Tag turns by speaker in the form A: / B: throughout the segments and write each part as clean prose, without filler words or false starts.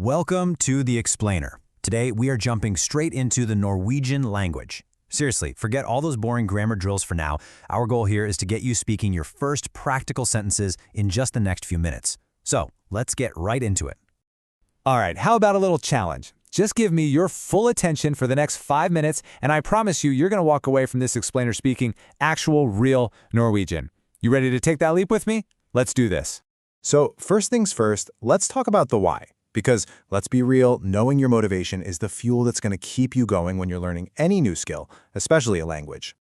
A: Welcome to The Explainer. Today, we are jumping straight into the Norwegian language. Seriously, forget all those boring grammar drills for now. Our goal here is to get you speaking your first practical sentences in just the next few minutes. So, let's get right into it.
B: All right, how about a little challenge? Just give me your full attention for the next 5 minutes, and I promise you're going to walk away from this explainer speaking actual, real Norwegian. You ready to take that leap with me? Let's do this. So, first things first, let's talk about the why. Because, let's be real, knowing your motivation is the fuel that's going to keep you going when you're learning any new skill, especially a language.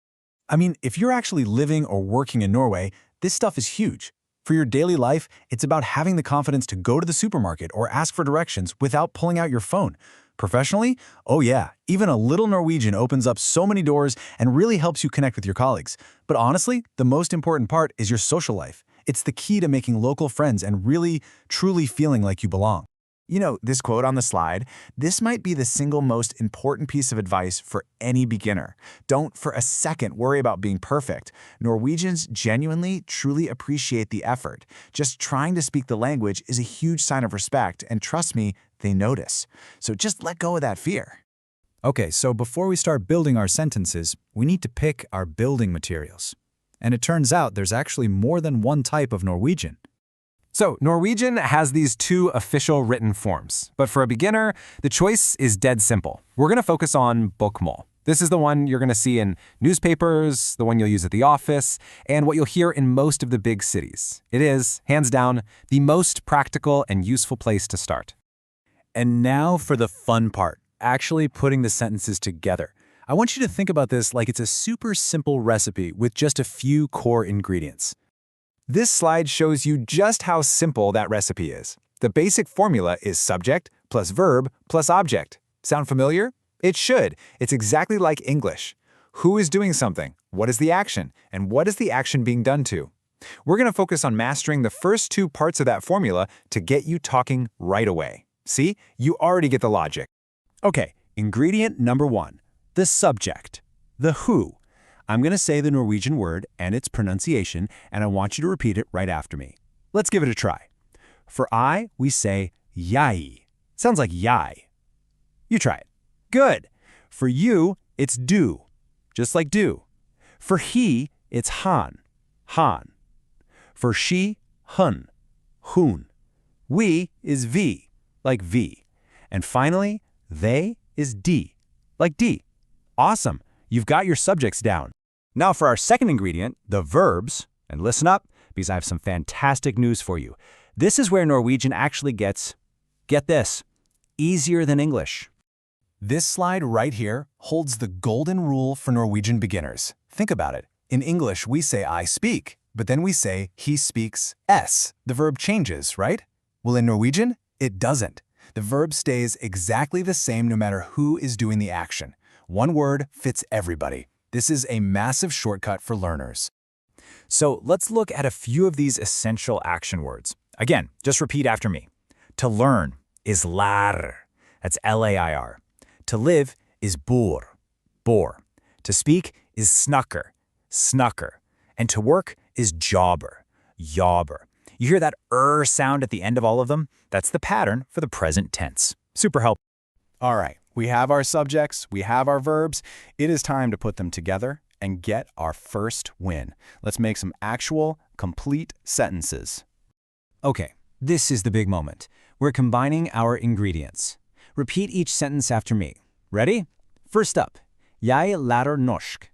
A: I mean, if you're actually living or working in Norway, this stuff is huge. For your daily life, it's about having the confidence to go to the supermarket or ask for directions without pulling out your phone. Professionally? Oh yeah, even a little Norwegian opens up so many doors and really helps you connect with your colleagues. But honestly, the most important part is your social life. It's the key to making local friends and really, truly feeling like you belong.
C: You know, this quote on the slide, this might be the single most important piece of advice for any beginner. Don't for a second worry about being perfect. Norwegians genuinely, truly appreciate the effort. Just trying to speak the language is a huge sign of respect, and trust me, they notice. So just let go of that fear.
A: Okay, so before we start building our sentences, we need to pick our building materials. And it turns out there's actually more than one type of Norwegian.
B: So, Norwegian has these two official written forms, but for a beginner, the choice is dead simple. We're going to focus on bokmål. This is the one you're going to see in newspapers, the one you'll use at the office, and what you'll hear in most of the big cities. It is, hands down, the most practical and useful place to start.
A: And now for the fun part, actually putting the sentences together. I want you to think about this like it's a super simple recipe with just a few core ingredients.
B: This slide shows you just how simple that recipe is. The basic formula is subject plus verb plus object. Sound familiar? It should. It's exactly like English. Who is doing something? What is the action? And what is the action being done to? We're going to focus on mastering the first two parts of that formula to get you talking right away. See? You already get the logic.
A: Okay, ingredient number one, the subject, the who. I'm going to say the Norwegian word and its pronunciation, and I want you to repeat it right after me. Let's give it a try. For I, we say jeg. Sounds like yai. You try it. Good. For you, it's du, just like do. For he, it's han, han. For she, hun, hun. We is v, like v. And finally, they is d, like d. Awesome. You've got your subjects down. Now for our second ingredient, the verbs, and listen up, because I have some fantastic news for you. This is where Norwegian actually gets, get this, easier than English. This slide right here holds the golden rule for Norwegian beginners. Think about it. In English, we say I speak, but then we say he speaks s. The verb changes, right? Well, in Norwegian, it doesn't. The verb stays exactly the same no matter who is doing the action. One word fits everybody. This is a massive shortcut for learners. So let's look at a few of these essential action words. Again, just repeat after me. To learn is lærer. That's L-A-I-R. To live is bor, bor. To speak is snakker, snakker. And to work is jobber, jobber. You hear that sound at the end of all of them? That's the pattern for the present tense. Super helpful. All right. We have our subjects, we have our verbs. It is time to put them together and get our first win. Let's make some actual, complete sentences. Okay, this is the big moment. We're combining our ingredients. Repeat each sentence after me. Ready? First up, jeg lærer norsk.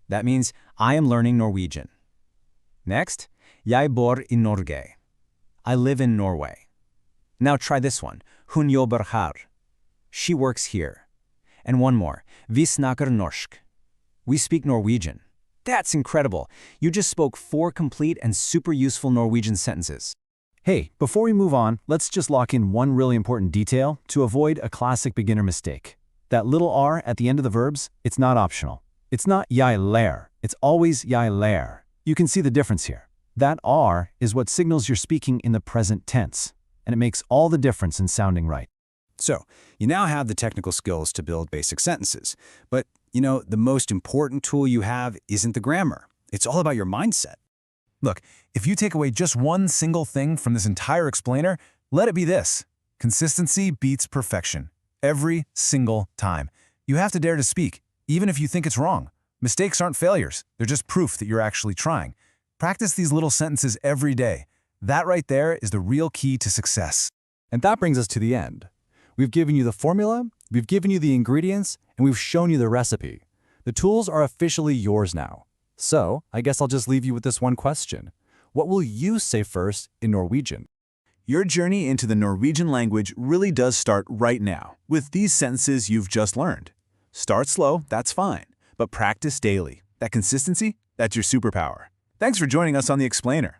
A: That means I am learning Norwegian. Next, jeg bor i Norge. I live in Norway. Now try this one, hun jobber her. She works here. And one more. Vi snakker norsk. We speak Norwegian. That's incredible. You just spoke 4 complete and super useful Norwegian sentences. Hey, before we move on, let's just lock in one really important detail to avoid a classic beginner mistake. That little r at the end of the verbs, it's not optional. It's not jeg lærer. It's always jeg lærer. You can see the difference here. That r is what signals you're speaking in the present tense, and it makes all the difference in sounding right. So, you now have the technical skills to build basic sentences. But, the most important tool you have isn't the grammar. It's all about your mindset. Look, if you take away just one single thing from this entire explainer, let it be this. Consistency beats perfection. Every single time. You have to dare to speak, even if you think it's wrong. Mistakes aren't failures. They're just proof that you're actually trying. Practice these little sentences every day. That right there is the real key to success.
D: And that brings us to the end. We've given you the formula, we've given you the ingredients, and we've shown you the recipe. The tools are officially yours now. So, I guess I'll just leave you with this one question. What will you say first in Norwegian?
C: Your journey into the Norwegian language really does start right now, with these sentences you've just learned. Start slow, that's fine, but practice daily. That consistency, that's your superpower. Thanks for joining us on The Explainer.